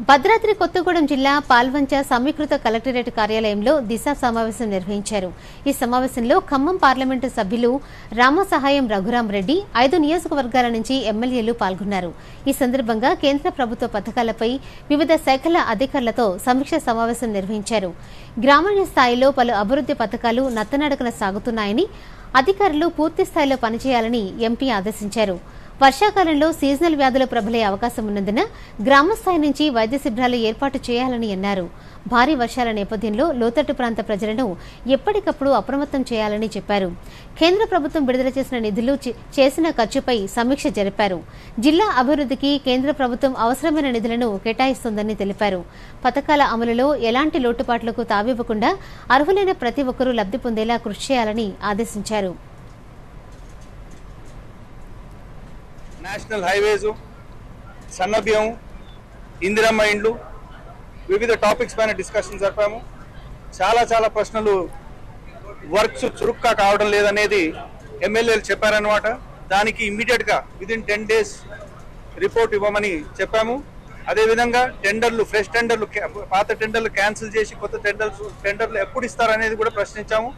భద్రాద్రి కొత్తగూడెం జిల్లా పాల్వంచ సమీకృత కలెక్టరేట్ కార్యాలయంలో దిశ సమావేశం నిర్వహించారు. ఈ సమావేశంలో ఖమ్మం పార్లమెంటు సభ్యులు రామసహాయం రఘురాం రెడ్డి 5 నియోజకవర్గాల నుంచి ఎమ్మెల్యేలు పాల్గొన్నారు. ఈ సందర్భంగా కేంద్ర ప్రభుత్వ పథకాలపై వివిధ శాఖల అధికారులతో సమీక్ష సమావేశం నిర్వహించారు. గ్రామీణ స్థాయిలో పలు అభివృద్ధి పథకాలు నత్తనడకన సాగుతున్నాయని, అధికారులు పూర్తి స్థాయిలో పనిచేయాలని ఎంపీ ఆదేశించారు. వర్షాకాలంలో సీజనల్ వ్యాధులు ప్రబలే అవకాశం ఉన్నందున గ్రామస్థాయి నుంచి వైద్య శిబిరాలు ఏర్పాటు చేయాలని అన్నారు. భారీ వర్షాల నేపథ్యంలో లోతట్టు ప్రాంత ప్రజలను ఎప్పటికప్పుడు అప్రమత్తం చేయాలని చెప్పారు. కేంద్ర ప్రభుత్వం విడుదల చేసిన నిధులు చేసిన ఖర్చుపై సమీక్ష జరిపారు. జిల్లా అభివృద్ధికి కేంద్ర ప్రభుత్వం అవసరమైన నిధులను కేటాయిస్తోందని తెలిపారు. పథకాల అమలులో ఎలాంటి లోటుపాట్లకు తావివ్వకుండా అర్హులైన ప్రతి ఒక్కరూ లబ్ధి పొందేలా కృషి చేయాలని ఆదేశించారు. నేషనల్ హైవేస్, సన్నబియ్యం, ఇందిరమ్మ ఇండ్లు, వివిధ టాపిక్స్ పైన డిస్కషన్ జరిపాము. చాలా ప్రశ్నలు వర్క్స్ చురుగ్గా కావడం లేదనేది ఎమ్మెల్యేలు చెప్పారనమాట. దానికి ఇమ్మీడియట్గా విదిన్ 10 days రిపోర్ట్ ఇవ్వమని చెప్పాము. అదేవిధంగా టెండర్లు, ఫ్రెష్ టెండర్లు, పాత టెండర్లు క్యాన్సిల్ చేసి కొత్త టెండర్లు ఎప్పుడు ఇస్తారనేది కూడా ప్రశ్నించాము.